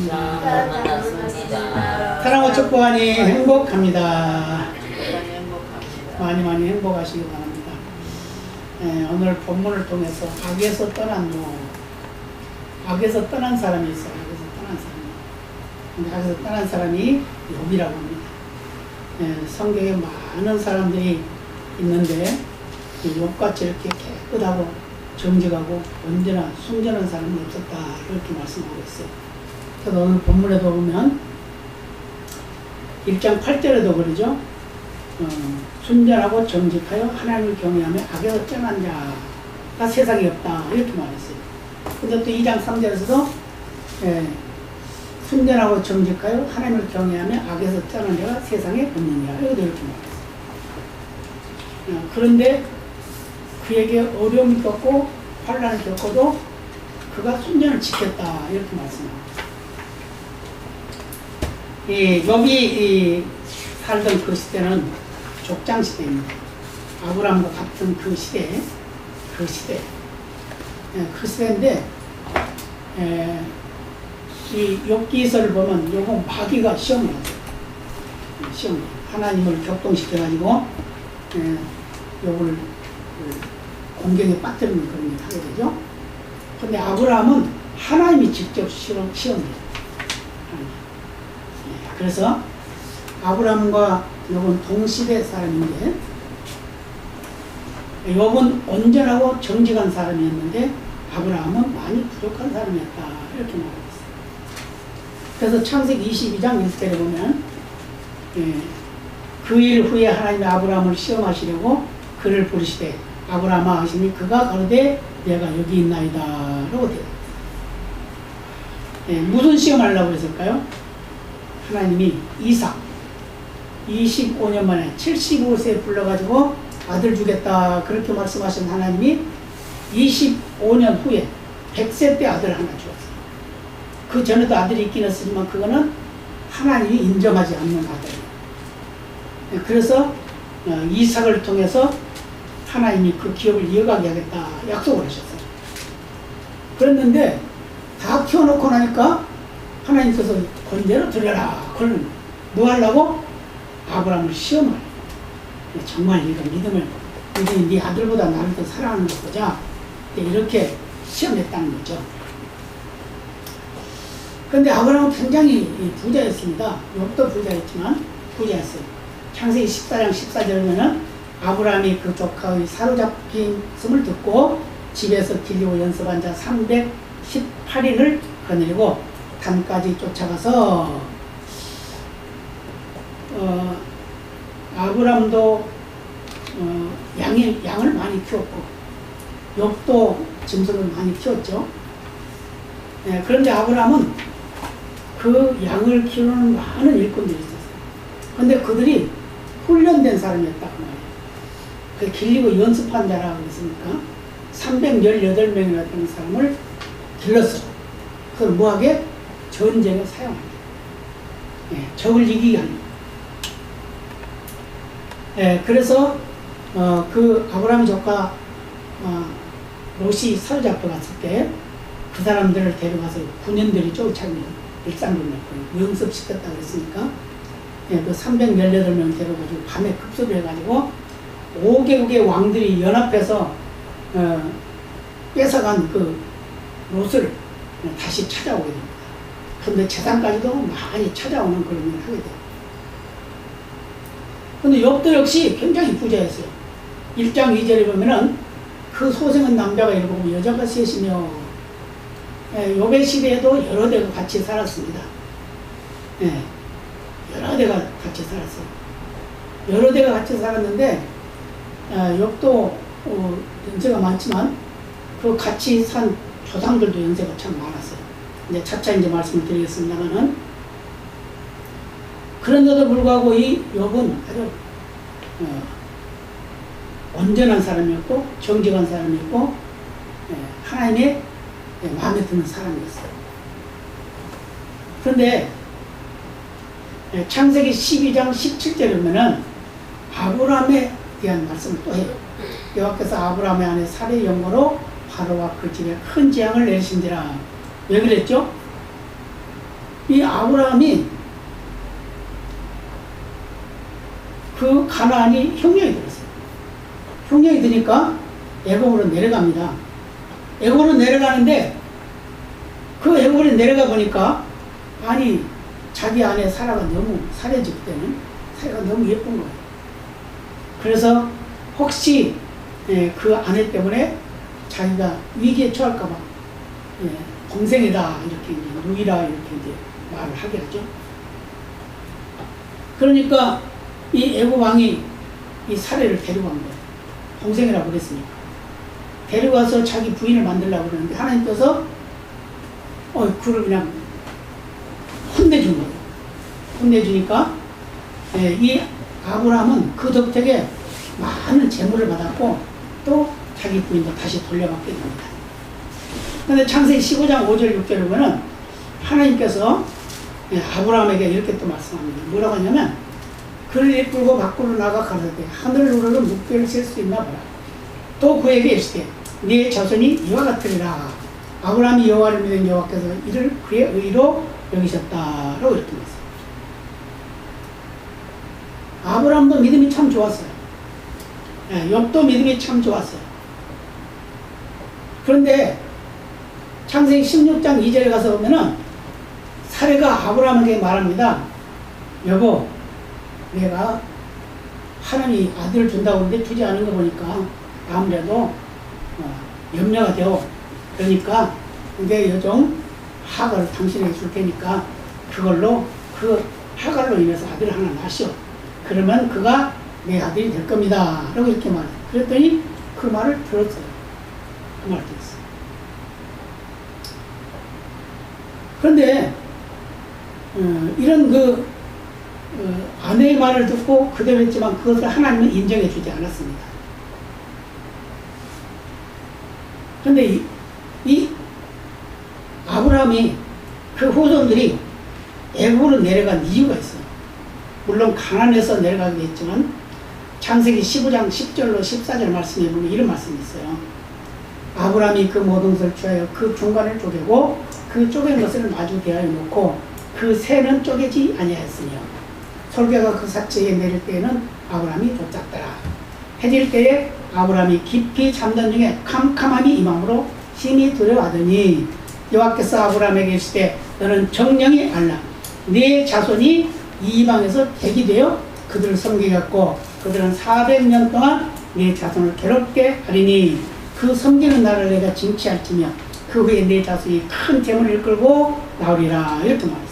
만났습니다. 사랑과 축복하니 행복합니다. 많이 행복하시기 바랍니다. 오늘 본문을 통해서 악에서 떠난 악에서 떠난 사람이 있어요. 악에서 떠난 사람이 욥이라고 합니다. 성경에 많은 사람들이 있는데 욥같이 이렇게 깨끗하고 정직하고 언제나 순전한 사람은 없었다, 이렇게 말씀하고 있어요. 그래서 오늘 본문에도 보면 1장 8절에도 그러죠. 순전하고 정직하여 하나님을 경외하며 악에서 떠난 자가 세상에 없다, 이렇게 말했어요. 근데 또 2장 3절에서도 순전하고 정직하여 하나님을 경외하며 악에서 떠난 자가 세상에 없느니라, 이렇게 말했어요. 그런데 그에게 어려움이 겪고 환난을 겪어도 그가 순전을 지켰다, 이렇게 말씀합니다. 욥이 살던 그 시대는 족장 시대입니다. 아브라함과 같은 그 시대인데 이 욥기서를 보면 욥은 마귀가 시험을 하죠. 하나님을 격동시켜가지고 욥을 공경에 빠뜨리는 그런 일을 하게 되죠. 근데 아브라함은 하나님이 직접 시험해요. 그래서 아브라함과 욥은 동시대 사람인데, 욥은 온전하고 정직한 사람이었는데 아브라함은 많이 부족한 사람이었다, 이렇게 말하고 있어요. 그래서 창세기 22장 1절에 보면 그 일 후에 하나님이 아브라함을 시험하시려고 그를 부르시되 아브라함아 하시니 그가 가로되 내가 여기 있나이다, 라고 되어 있어요. 무슨 시험하려고 했을까요? 하나님이 이삭 25년 만에 75세에 불러가지고 아들 주겠다, 그렇게 말씀하신 하나님이 25년 후에 100세 때 아들을 하나 주었어요. 그 전에도 아들이 있긴 했지만 그거는 하나님이 인정하지 않는 아들이에요. 그래서 이삭을 통해서 하나님이 그 기업을 이어가게 하겠다 약속을 하셨어요. 그랬는데 다 키워놓고 나니까 하나님께서 권대로 드려라. 그걸 뭐 하려고? 아브라함을 시험을. 정말 이거 믿음이 네 아들보다 나를 더 사랑하는 것 보자, 이렇게 시험했다는 거죠. 그런데 아브라함은 굉장히 부자였습니다. 욥도 부자였지만 부자였어요. 창세기 14장 14절에 보면 아브라함이 그 조카의 사로잡힘을 듣고 집에서 길리고 연습한 자 318인을 거느리고 단까지 쫓아가서 아브라함도 양을 많이 키웠고 욥도 짐승을 많이 키웠죠. 그런데 아브라함은 그 양을 키우는 많은 일꾼들이 있었어요. 그런데 그들이 훈련된 사람이었다고 말해요. 그 길리고 연습한 자라고 했으니까 318명이나 되는 사람을 길렀어요. 그걸 뭐하게? 전쟁에 사용합니다. 적을 이기게 합니다. 그래서 그 아브라함 조카 롯이 사로잡혀갔을 때 그 사람들을 데려가서 군인들이 쫓아내는 일상군이었고 영습시켰다고 했으니까 그 318명 데려가지고 밤에 급습을 해가지고 5개국의 왕들이 연합해서 뺏어간 그 롯을 다시 찾아오게 됩니다. 그런데 재산까지도 많이 찾아오는 그런 일을 하게 돼요. 근데 욥도 역시 굉장히 부자였어요. 1장 2절에 보면은 그 소생은 남자가 7, 여자가 3이며 욥의 시대에도 여러 대가 같이 살았습니다. 여러 대가 같이 살았어요. 여러 대가 같이 살았는데 욥도 연세가 많지만 그 같이 산 조상들도 연세가 참 많았어요. 이제 차차 이제 말씀을 드리겠습니다만은, 그런데도 불구하고 이 욥은 아주 온전한 사람이었고 정직한 사람이었고 하나님의 마음에 드는 사람이었어요. 그런데 창세기 12장 17절에 보면은 아브라함에 대한 말씀을 또 해요. 여호와께서 아브라함의 아내 사레의 영모로 바로와 그 집에 큰 재앙을 내리신지라. 왜 그랬죠? 이 아브라함이 그 가나안이 형령이 들었어요. 형령이 드니까 애굽으로 내려갑니다. 애굽으로 내려가는데 그 애굽으로 내려가 보니까 아니 자기 아내 사라가 너무 사라지기 때문에 사라가 너무 예쁜 거예요. 그래서 혹시 그 아내 때문에 자기가 위기에 처할까봐 동생이다 이렇게 이제 누이라 이렇게 이제 말을 하게 하죠. 그러니까 이 애굽 왕이 이 사례를 데려간 거예요. 동생이라고 그랬으니까. 데려가서 자기 부인을 만들려고 그러는데 하나님께서 그를 그냥 혼내준 거예요. 혼내주니까 이 아브라함은 그 덕택에 많은 재물을 받았고 또 자기 부인도 다시 돌려받게 됩니다. 그런데 창세기 15장 5절 6절에 보면 하나님께서 아브라함에게 이렇게 또 말씀합니다. 뭐라고 하냐면 그를 이끌고 밖으로 나가 가라사대 하늘을 우러러 묵배를 셀 수 있나 보라. 또 그에게 이르시되 네 자손이 이와 같으리라. 아브라함이 여호와를 믿은 여호와께서 이를 그의 의로 여기셨다라고 이렇게 말씀합니다. 아브라함도 믿음이 참 좋았어요. 욥도 믿음이 참 좋았어요. 그런데 창세기 16장 2절에 가서 보면은 사례가 아브라함에게 말합니다. 여보, 내가 하나님이 아들을 준다고 하는데 주지 않은 거 보니까 아무래도 염려가 되어. 그러니까 내 여종 하갈을 당신에게 줄 테니까 그걸로 그 하갈로 인해서 아들을 하나 낳으시오. 그러면 그가 내 아들이 될 겁니다. 라고 이렇게 말해요. 그랬더니 그 말을 들었어요. 그 말을 들었어요. 그런데 이런 아내의 말을 듣고 그대로 했지만 그것을 하나님은 인정해 주지 않았습니다. 그런데 이 아브라함이 그 후손들이 애굽으로 내려간 이유가 있어요. 물론 가난해서 내려가게 했지만 창세기 15장 10절로 14절 말씀에 보면 이런 말씀이 있어요. 아브라함이 그 모든 것을 취하여 그 중간을 쪼개고 그 쪼갠 것을 마주 대하여 놓고 그 새는 쪼개지 아니하였으며 솔개가 그 사체에 내릴 때에는 아브라함이 쫓았더라. 해질 때에 아브라함이 깊이 잠든 중에 캄캄함이 임함으로 심히 두려워하더니 여호와께서 아브라함에게 이르시되 너는 정령이 알라. 네 자손이 이방에서 대기되어 그들을 섬기겠고 그들은 400년 동안 네 자손을 괴롭게 하리니 그 섬기는 나라를 내가 징치할지며 그 후에 네 자손이 큰 재물을 이끌고 나오리라. 이렇게 말했어요.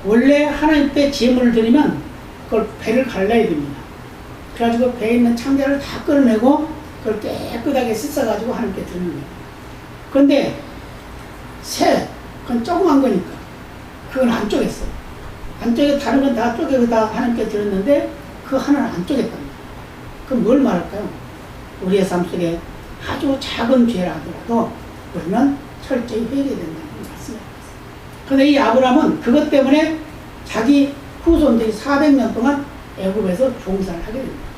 원래 하나님 때 재물을 드리면 그걸 배를 갈라야 됩니다. 그래가지고 배에 있는 창자를 다 끌어내고 그걸 깨끗하게 씻어가지고 하나님께 드리는 거예요. 그런데 새, 그건 조그만 거니까 그건 안 쪼갰어요. 안 쪼개 다른 건 다 쪼개고 다 하나님께 드렸는데 그 하나는 안 쪼갰답니다. 그럼 뭘 말할까요? 우리의 삶 속에 아주 작은 죄라 하더라도 우리는 철저히 회개해야 된다는 말씀이에요. 그런데 이 아브라함은 그것 때문에 자기 후손들이 400년 동안 애굽에서 종살을 하게 됩니다.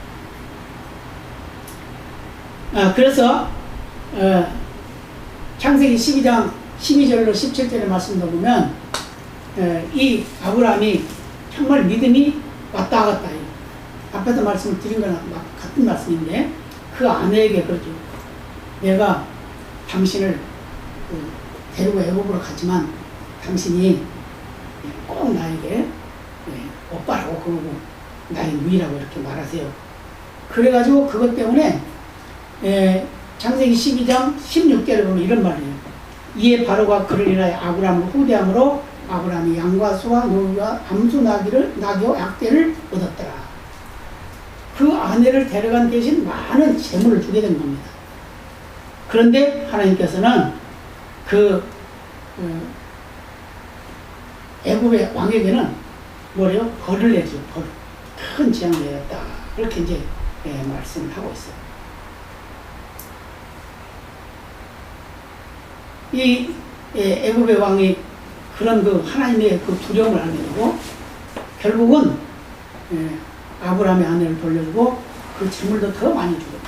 그래서 창세기 12장 12절로 17절의 말씀도 보면 이 아브라함이 정말 믿음이 왔다 갔다 해요. 앞에서 말씀을 드린 거랑 같은 말씀인데 그 아내에게 그러죠. 내가 당신을 데리고 애굽으로 가지만 당신이 꼭 나에게 오빠라고 그러고 나의 누이라고 이렇게 말하세요. 그래가지고 그것 때문에 창세기 12장 16절에 보면 이런 말이에요. 이에 바로가 그를 인하여 아브라함을 후대함으로 아브라함이 양과 소와 노루와 암수 나귀와 약대를 얻었더라. 그 아내를 데려간 대신 많은 재물을 주게 된 겁니다. 그런데 하나님께서는 애굽의 왕에게는 뭐래요? 벌을 내죠. 벌. 큰 재앙을 내렸다. 이렇게 이제 말씀을 하고 있어요. 이 애굽의 왕이 그런 하나님의 두려움을 알게 되고 결국은 아브라함의 아내를 돌려주고 그 재물도 더 많이 주고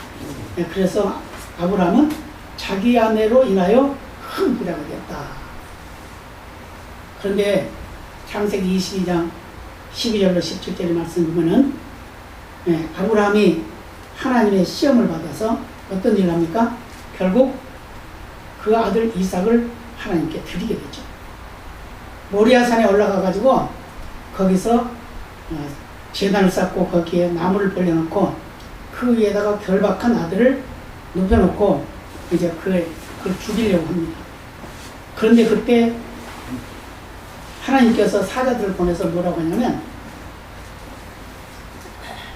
그래서 아브라함은 자기 아내로 인하여 큰 부자가 됐다. 그런데 창세기 22장 12절로 17절의 말씀 보면은 아브라함이 하나님의 시험을 받아서 어떤 일을 합니까? 결국 그 아들 이삭을 하나님께 드리게 되죠. 모리아산에 올라가 가지고 거기서 제단을 쌓고 거기에 나무를 벌려놓고 그 위에다가 결박한 아들을 눕혀놓고 이제 그걸 죽이려고 합니다. 그런데 그때 하나님께서 사자들을 보내서 뭐라고 하냐면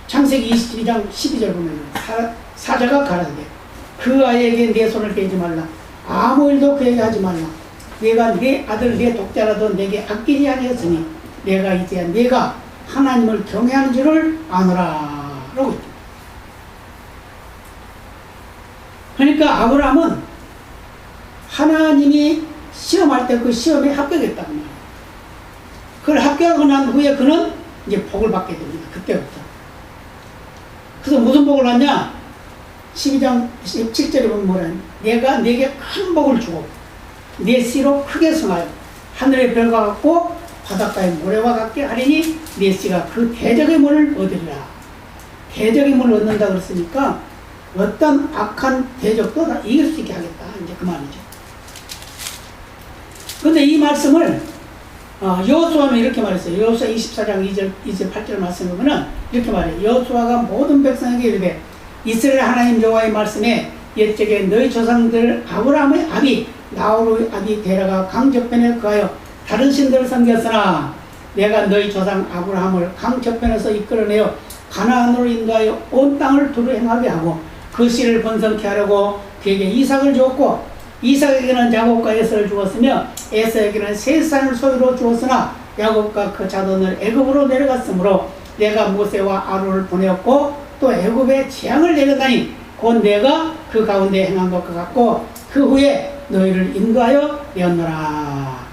창세기 22장 12절 보면 사자가 가라사대 그 아이에게 내 손을 떼지 말라. 아무 일도 그에게 하지 말라. 내가 내 아들 내 독자라도 내게 아끼지 아니했으니 내가 이제야 내가 하나님을 경외하는 줄을 아노라 라고 했죠. 그러니까 아브라함은 하나님이 시험할 때 그 시험에 합격했다는 말이에요. 그걸 합격하고 난 후에 그는 이제 복을 받게 됩니다. 그때부터. 그래서 무슨 복을 받냐? 12장 17절에 보면 뭐라 내가 내게 큰 복을 주고 내 씨로 크게 성하여 하늘의 별과 같고 바닷가의 모래와 같게 하리니 내 씨가 그 대적의 문을 얻으리라. 대적의 문을 얻는다 그랬으니까 어떤 악한 대적도 다 이길 수 있게 하겠다. 이제 그 말이죠. 그런데 이 말씀을 여호수아는 이렇게 말했어요. 여호수아 24장 2절 8절 말씀을 보면 이렇게 말해요. 여호수아가 모든 백성에게 이르되 이스라엘 하나님 여호와의 말씀에 옛적에 너희 조상들 아브라함의 아비 나홀의 아비 데라가 강 저편에 거하여 다른 신들을 섬겼으나 내가 너희 조상 아브라함을 강 저편에서 이끌어내어 가나안으로 인도하여 온 땅을 두루 행하게 하고 그 씨를 번성케 하려고 그에게 이삭을 주었고 이삭에게는 야곱과 에서를 주었으며 에서에게는 세 산을 소유로 주었으나 야곱과 그 자손을 애굽으로 내려갔으므로 내가 모세와 아론을 보내었고 또 애굽에 재앙을 내렸다니 곧 내가 그 가운데 행한 것과 같고 그 후에 너희를 인도하여 내었노라.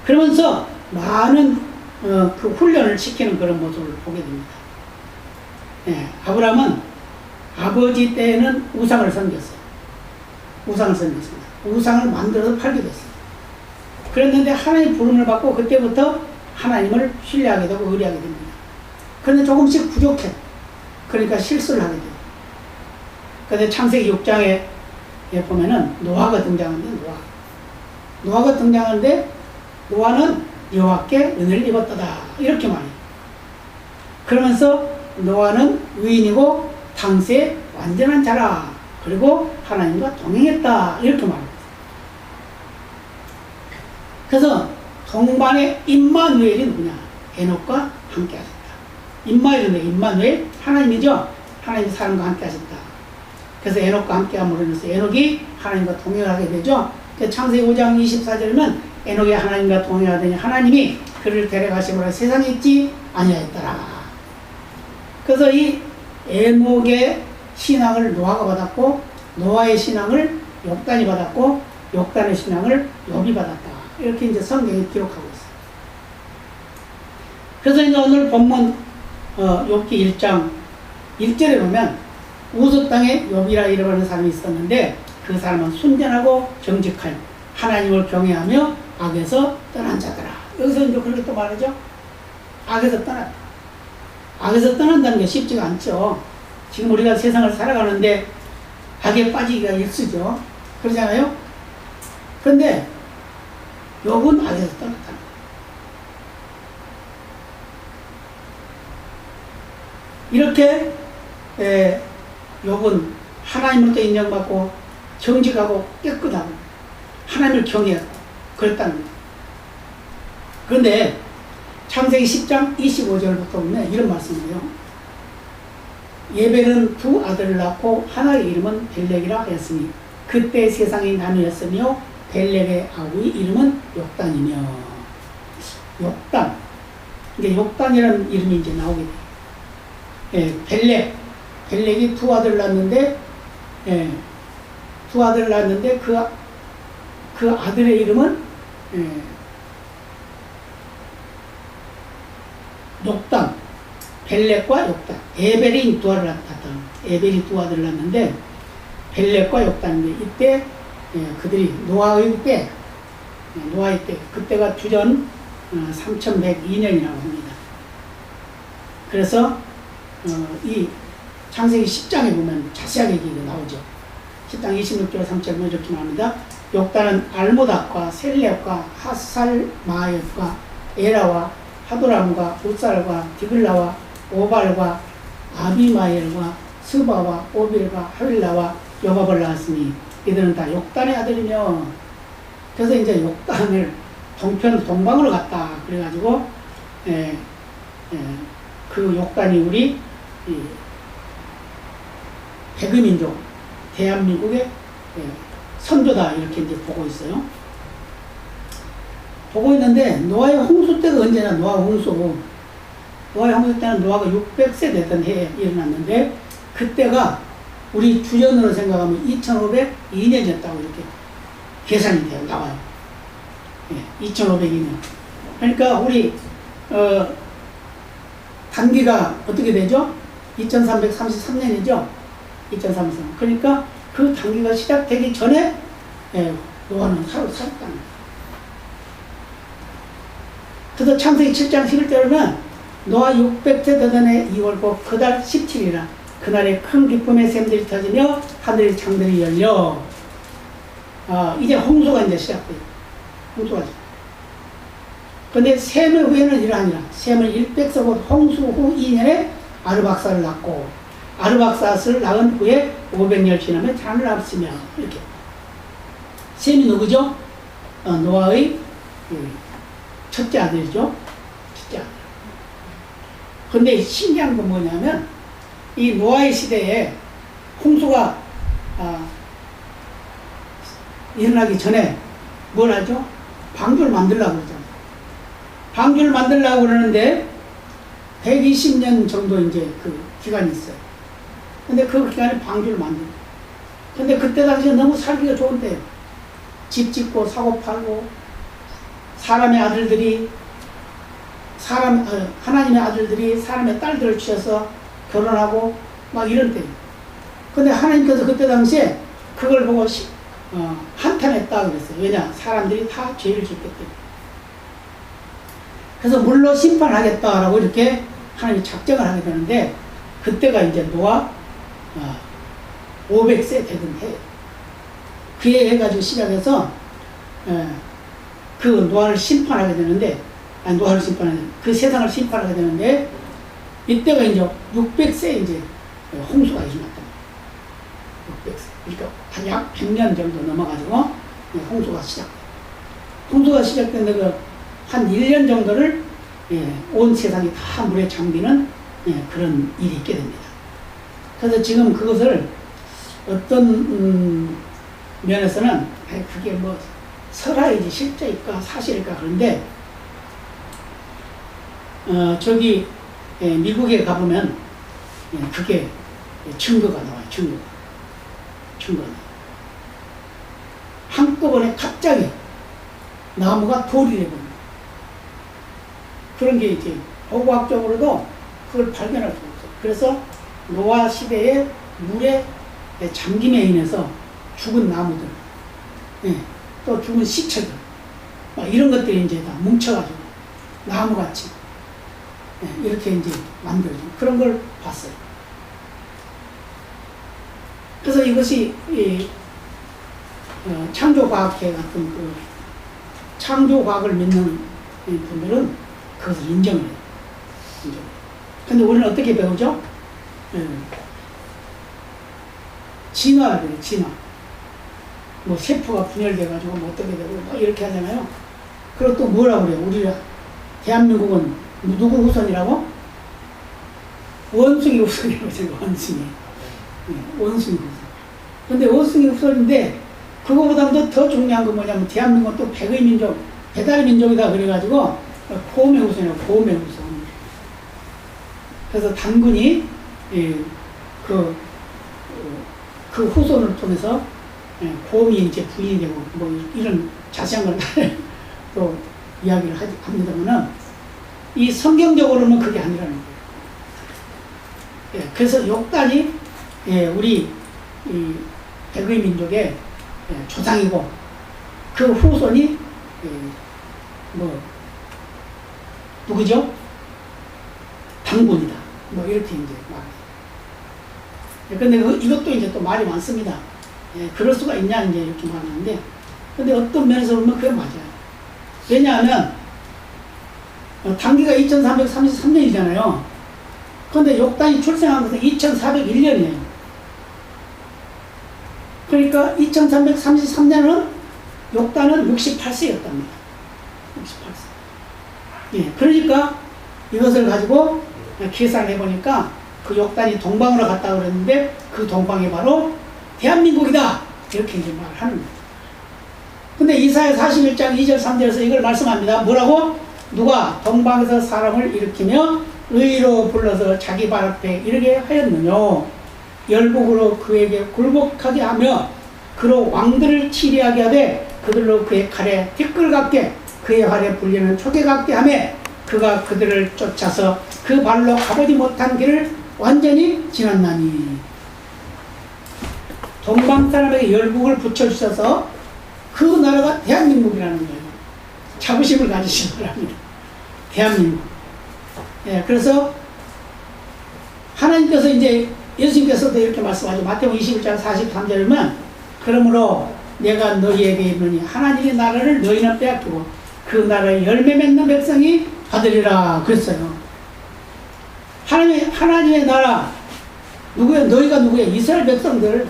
그러면서 많은 그 훈련을 시키는 그런 모습을 보게 됩니다. 아브라함은 아버지 때에는 우상을 섬겼어요. 우상을 섬겼습니다. 우상을 만들어서 팔게 됐어요. 그랬는데 하나님 부름을 받고 그때부터 하나님을 신뢰하게 되고 의뢰하게 됩니다. 그런데 조금씩 부족해. 그러니까 실수를 하게 돼요. 그런데 창세기 6장에 보면은 노아가 등장하는데 노아가 등장하는데 노아는 여호와께 은혜를 입었다 이렇게 말해요. 그러면서 노아는 의인이고 당시에 완전한 자라. 그리고 하나님과 동행했다 이렇게 말합니다. 그래서 동반의 임마누엘이 누구냐? 에녹과 함께 하셨다. 임마누엘 하나님이죠. 하나님이 사람과 함께 하셨다. 그래서 에녹과 함께 함으로 인해서 에녹이 하나님과 동행을 하게 되죠. 창세기 5장 24절이면 에녹이 하나님과 동행하더니 하나님이 그를 데려가심으로 세상에 있지 아니하였더라. 그래서 이 에녹의 신앙을 노아가 받았고 노아의 신앙을 욥단이 받았고 욥단의 신앙을 욥이 받았다. 이렇게 이제 성경이 기록하고 있어요. 그래서 이제 오늘 본문 욥기 1장 1절에 보면 우스 땅에 욥이라 이름하는 사람이 있었는데 그 사람은 순전하고 정직한 하나님을 경외하며 악에서 떠난 자더라. 여기서 이제 그렇게 또 말하죠. 악에서 떠났다. 악에서 떠난다는 게 쉽지가 않죠. 지금 우리가 세상을 살아가는데 악에 빠지기가 일쑤죠. 그러잖아요. 그런데 욥은 악에서 떠났다. 이렇게 욥은 하나님으로부터 인정받고 정직하고 깨끗하고 하나님을 경외하고 그랬다는 거예요. 그런데 창세기 10장 25절부터 보면 이런 말씀이에요. 예벨은 두 아들을 낳고 하나의 이름은 벨렉이라 하였으니 그때 세상이 나누었으며 벨렉의 아우의 이름은 욕단이며 욕단. 이게 욕단이라는 이름이 이제 나오게 돼요. 벨렉이 두 아들을 낳았는데 두 아들을 낳았는데 그 아들의 이름은 욕단. 벨렉과 욕단. 에벨이 두 아들을 낳았다. 에벨이 두 아들을 낳았는데 벨렉과 욕단인데 이때 그들이 노아의 때 노아의 때, 그때가 주전 3102년이라고 합니다. 그래서 이 창세기 10장에 보면 자세하게 얘기가 나오죠. 10장 26절 3절에 이렇게 나옵니다. 욕단은 알모닥과 셀렙과 하살마옅과 에라와 하도람과 우살과 디글라와 오발과 아비마엘과 스바와 오빌과 하윌라와 요밥을 낳았으니 이들은 다 욕단의 아들이며, 그래서 이제 욕단을 동방으로 갔다 그래가지고 그 욕단이 우리 백의민족 대한민국의 선조다 이렇게 이제 보고 있어요. 보고 있는데 노아의 홍수 때가 언제나 노아의 홍수 때는 노아가 600세 되던 해에 일어났는데 그때가 우리 주전으로 생각하면 2502년이었다고 이렇게 계산이 돼요. 나와요. 2502년. 그러니까 우리 단기가 어떻게 되죠? 2333년이죠. 2333. 그러니까 그 단기가 시작되기 전에 노아는 살았다는 거예요. 그래서 창세기 7장 11절에는 노아 600세 되던 해 2월고 그달 17일이라 그날에 큰 기쁨의 샘들이 터지며 하늘의 창들이 열려. 이제 홍수가 이제 시작돼요. 홍수가. 근데 셈의 후에는 이러하니라. 셈은 100세 곧 홍수 후 2년에 아르박사를 낳고 아르박사를 낳은 후에 500년 지나면 자를 낳았으며 이렇게. 셈이 누구죠? 노아의 첫째 아들이죠. 첫째 아들. 근데 신기한 건 뭐냐면 이 노아의 시대에 홍수가 일어나기 전에 뭘 하죠? 방주를 만들려고 그러잖아요. 방주를 만들려고 그러는데 120년 정도 이제 그 기간이 있어요. 근데 그 기간에 방주를 만들어요. 근데 그때 당시에 너무 살기가 좋은데요. 집 짓고 사고 팔고 하나님의 아들들이 사람의 딸들을 취해서 결혼하고 막 이런 때예요. 근데 하나님께서 그때 당시에 그걸 보고 한탄했다 그랬어요. 왜냐? 사람들이 다 죄를 짓기 때문에. 그래서 물로 심판하겠다라고 이렇게 하나님이 작정을 하게 되는데 그때가 이제 노아 500세 되던 해. 그 해 해가지고 시작해서 그 노아를 심판하게 되는데 그 세상을 심판하게 되는데 이때가 이제 600세 이제 홍수가 일어났다. 600세. 그러니까 한 약 100년 정도 넘어가지고 홍수가 시작됐는데 그 한 1년 정도를 온 세상이 다 물에 잠기는 그런 일이 있게 됩니다. 그래서 지금 그것을 어떤 면에서는 그게 뭐 설화이지 실제일까 사실일까 그런데 저기 미국에 가보면 그게 증거가 나와요. 증거가 한꺼번에 갑자기 나무가 돌이 되거든요. 그런 게 이제 고고학적으로도 그걸 발견할 수 없어요. 그래서 노아 시대에 물에 잠김에 인해서 죽은 나무들, 또 죽은 시체들, 이런 것들이 이제 다 뭉쳐가지고 나무같이 이렇게 이제 만들어진 그런 걸 봤어요. 그래서 이것이 창조과학회 같은 그 창조과학을 믿는 분들은 그것을 인정을 해요. 근데 우리는 어떻게 배우죠? 진화를 해요, 진화. 뭐 세포가 분열돼가지고 뭐 어떻게 되고 뭐 이렇게 하잖아요. 그리고 또 뭐라고 그래요? 우리 대한민국은 누구 후손이라고? 원숭이 후손이라고 제가 원숭이 후손. 근데 원숭이 후손인데 그거보다도 더 중요한 건 뭐냐면 대한민국은 또 백의 민족, 배달의 민족이다 그래가지고 고음의 후손이라고 고음의 후손. 그래서 단군이 그 후손을 통해서 고음이 이제 부인이 되고 뭐 이런 자세한 걸 또 이야기를 합니다만은 이 성경적으로는 그게 아니라는 거예요. 그래서 욕단이 우리 이 백의 민족의 조상이고 그 후손이 뭐 누구죠? 당군이다. 뭐 이렇게 이제 말해요. 근데 이것도 이제 또 말이 많습니다. 그럴 수가 있냐 이제 이렇게 말하는데, 근데 어떤 면에서 보면 그게 맞아요. 왜냐하면 단기가 2333년이잖아요. 그런데 욕단이 출생한 것은 2401년이에요. 그러니까 2333년은 욕단은 68세였답니다. 68세. 예, 그러니까 이것을 가지고 계산해 보니까 그 욕단이 동방으로 갔다 그랬는데 그 동방이 바로 대한민국이다. 이렇게 이제 말을 하는 거예요. 근데 이사야 41장 2절 3절에서 이걸 말씀합니다. 뭐라고? 누가 동방에서 사람을 일으키며 의로 불러서 자기 발 앞에 이르게 하였느냐. 열복으로 그에게 굴복하게 하며 그로 왕들을 치리하게 하되 그들로 그의 칼에 티끌 같게 그의 활에 불리는 초계 같게 하며 그가 그들을 쫓아서 그 발로 가보지 못한 길을 완전히 지났나니. 동방 사람에게 열국을 붙여주셔서 그 나라가 대한민국이라는 거예요. 자부심을 가지시기 바랍니다. 대한민국. 예, 그래서 하나님께서 이제 예수님께서도 이렇게 말씀하죠. 마태복음 21장 43절이면 그러므로 내가 너희에게 이르노니 하나님의 나라를 너희는 빼앗기고 그 나라의 열매 맺는 백성이 받으리라 그랬어요. 하나님의 나라 누구예요? 너희가 누구예요? 이스라엘 백성들.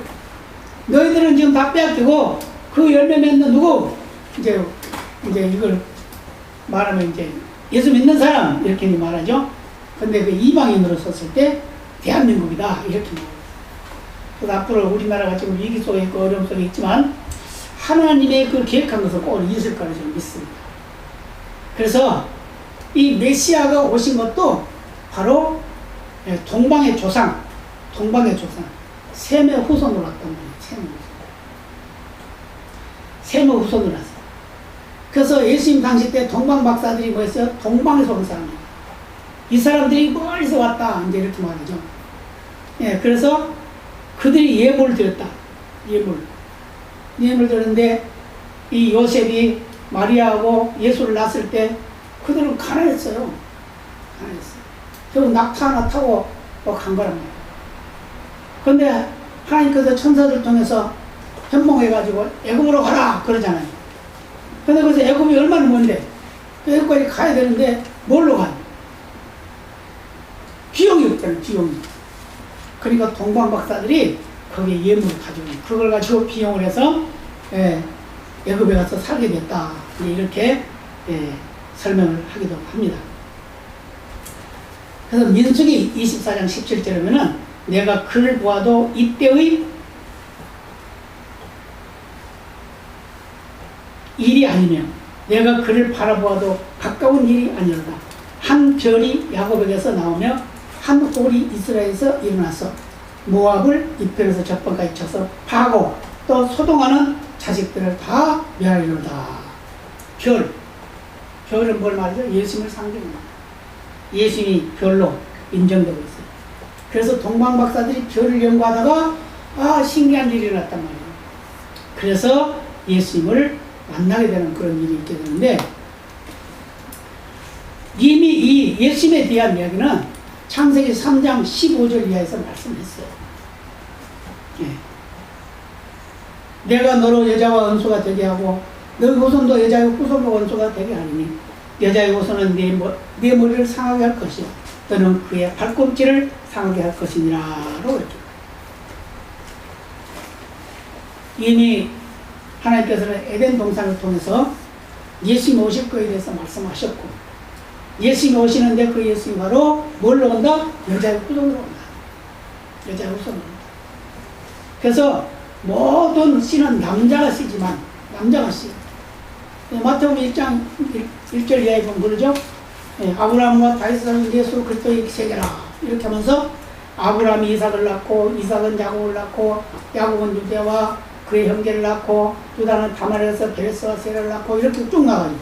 너희들은 지금 다 빼앗기고 그 열매 맺는 누구? 이제 이걸 말하면 이제 예수 믿는 사람 이렇게 말하죠. 근데 그 이방인으로 썼을 때 대한민국이다 이렇게 말해요. 그래서 앞으로 우리나라가 지금 위기 속에 있고 어려움 속에 있지만 하나님의 그 계획한 것은 꼭 있을 거라고 저는 믿습니다. 그래서 이 메시아가 오신 것도 바로 동방의 조상, 셈의 후손으로 왔단 말이에요. 셈의 후손으로 왔어요. 그래서 예수님 당시 때 동방 박사들이 뭐였어요? 동방에서 온 사람이에요. 이 사람들이 멀리서 왔다 이제 이렇게 말이죠. 예, 그래서 그들이 예물을 드렸다. 예물 드렸는데 이 요셉이 마리아하고 예수를 낳았을 때 그들은 가난했어요. 결국 낙타 하나 타고 간 거란 말이에요. 그런데 하나님께서 천사들 통해서 현몽해가지고 애굽으로 가라 그러잖아요. 근데 그래서 애굽이 얼마나 먼데 그 애굽까지 가야 되는데 뭘로 가요? 비용이 없잖아요. 비용이. 그러니까 동방 박사들이 거기에 예물을 가지고 그걸 가지고 비용을 해서 애굽에 가서 살게 됐다. 이렇게 설명을 하기도 합니다. 그래서 민수기 24장 17절이면은 내가 그를 보아도 이때의 일이 아니며 내가 그를 바라보아도 가까운 일이 아니로다. 한 별이 야곱에게서 나오며 한 홀이 이스라엘에서 일어나서 모압을 이편에서 저편까지 쳐서 파고 또 소동하는 자식들을 다 멸하리로다. 별은 뭘 말이죠? 예수님을 상징합니다. 예수님이 별로 인정되고 있어요. 그래서 동방박사들이 별을 연구하다가 신기한 일이 일어났단 말이에요. 그래서 예수님을 만나게 되는 그런 일이 있게 되는데, 이미 이 예수님에 대한 이야기는 창세기 3장 15절 이하에서 말씀했어요. 내가 너로 여자와 원수가 되게 하고 너희 후손도 여자의 후손과 원수가 되게 하리니 여자의 후손은 네 머리를 상하게 할 것이요 너는 그의 발꿈치를 상하게 할 것이니라라고 했죠. 이미 하나님께서는 에덴 동산을 통해서 예수님이 오실 거에 대해서 말씀하셨고, 예수님이 오시는데 그 예수님이 바로 뭘로 온다? 여자의 후손으로 온다. 여자의 후손으로 온다. 그래서 모든 씨는 남자가 씨지만, 남자가 씨. 마태복음 1장 1절 이하에 보면 그러죠? 아브라함과 다윗은 예수 그리스도의 세계라. 이렇게 하면서 아브라함이 이삭을 낳고, 이삭은 야곱을 낳고, 야곱은 유대와 그의 형제를 낳고, 유다는 다말에서 베레스와 세라를 낳고, 이렇게 쭉 나가요.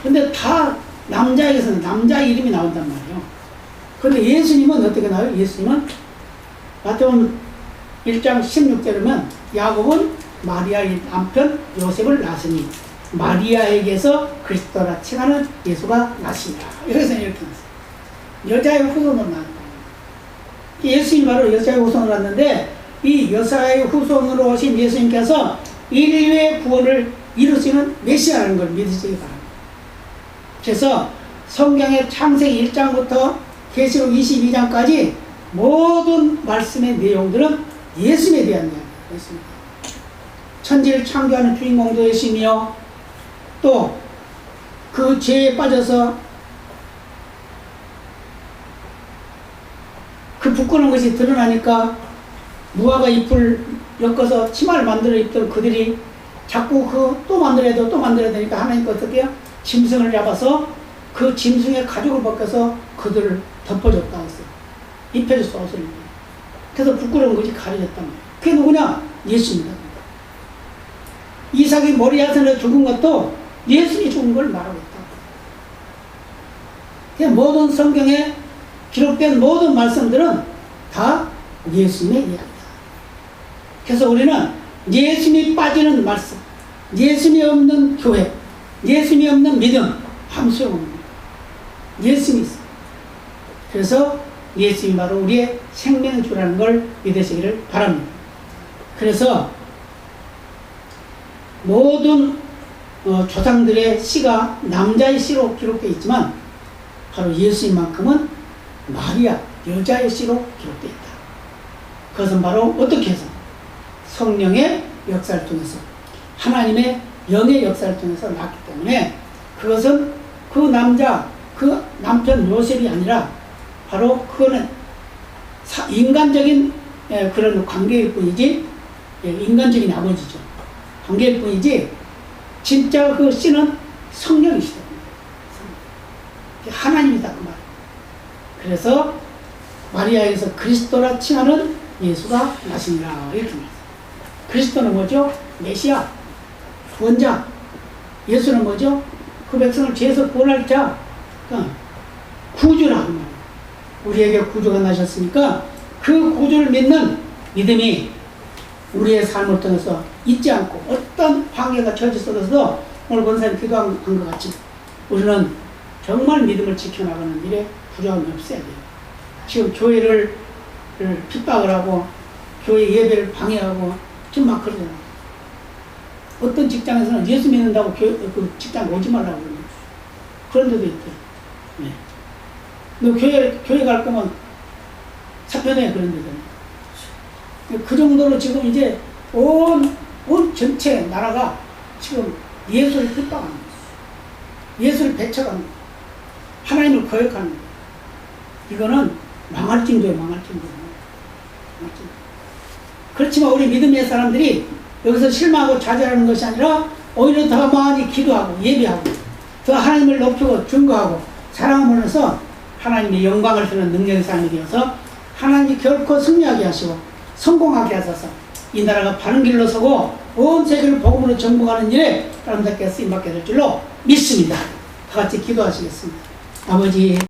근데 다 남자에게서는 남자 이름이 나온단 말이에요. 근데 예수님은 어떻게 나와요? 예수님은 마태복음 1장 16절이면 야곱은 마리아의 남편 요셉을 낳았으니 마리아에게서 그리스도라 칭하는 예수가 나시니라. 여기서 이렇게 나왔어요. 여자의 후손으로 나왔다. 예수님 바로 여자의 후손으로 왔는데 이 여자의 후손으로 오신 예수님께서 인류의 구원을 이루시는 메시아라는 걸 믿으시기 바랍니다. 그래서 성경의 창세기 1장부터 계시록 22장까지 모든 말씀의 내용들은 예수님에 대한 이야기입니다. 천지를 창조하는 주인공도 예수님이요, 또 그 죄에 빠져서 그 부끄러운 것이 드러나니까 무화과 잎을 엮어서 치마를 만들어 입던 그들이 자꾸 또 만들어야 되니까 하나님께 어떻게 해요? 짐승을 잡아서 그 짐승의 가죽을 벗겨서 그들을 덮어줬다고 했어요. 입혀줬어, 옷을. 그래서 부끄러운 것이 가려졌단 말이에요. 그게 누구냐? 예수입니다. 이삭이 모리아에서 죽은 것도 예수님이 죽은 걸 말하고 있다. 모든 성경에 기록된 모든 말씀들은 다 예수님의 이야기다. 그래서 우리는 예수님이 빠지는 말씀, 예수님이 없는 교회, 예수님이 없는 믿음, 아무 소용없는 거예요. 예수님이 있어요. 그래서 예수님이 바로 우리의 생명의 주라는 걸 믿으시기를 바랍니다. 그래서 모든 조상들의 씨가 남자의 씨로 기록되어 있지만 바로 예수님만큼은 마리아, 여자의 씨로 기록되어 있다. 그것은 바로 어떻게 해서? 성령의 역사를 통해서, 하나님의 영의 역사를 통해서 났기 때문에 그것은 그 남자, 그 남편 요셉이 아니라 바로 그거는 인간적인 그런 관계일 뿐이지, 인간적인 아버지죠. 관계일 뿐이지 진짜 그 씨는 성령이시다. 하나님이다 그 말. 그래서 마리아에서 그리스도라 칭하는 예수가 나시니라 이렇게 말해요. 그리스도는 뭐죠? 메시아, 구원자. 예수는 뭐죠? 그 백성을 죄에서 구원할 자, 구주라 그 말이에요. 우리에게 구주가 나셨으니까 그 구주를 믿는 믿음이 우리의 삶을 통해서 잊지 않고 어떤 환경가 처해졌어도 오늘 권사님 기도한 것 같이 우리는 정말 믿음을 지켜나가는 일에 부족함이 없어야 돼요. 지금 교회를 핍박을 하고 교회 예배를 방해하고 지금 막 그러잖아요. 어떤 직장에서는 예수 믿는다고 그 직장 오지 말라고 그러는 그런 데도 있대요. 네. 너 교회 갈 거면 사표내 그런 데잖아요. 그 정도로 지금 이제 온 전체 나라가 지금 예수를 핍박하는 거예요. 예수를 배척하는 거예요. 하나님을 거역하는 거예요. 이거는 망할 징조예요, 망할 징조. 그렇지만 우리 믿음의 사람들이 여기서 실망하고 좌절하는 것이 아니라 오히려 더 많이 기도하고 예배하고 더 하나님을 높이고 증거하고 사랑함으로써 하나님의 영광을 드리는 능력의 삶이 되어서 하나님이 결코 승리하게 하시고 성공하게 하셔서 이 나라가 바른 길로 서고 온 세계를 복음으로 정복하는 일에 여러분들께 쓰임받게 될 줄로 믿습니다. 다 같이 기도하시겠습니다. 아버지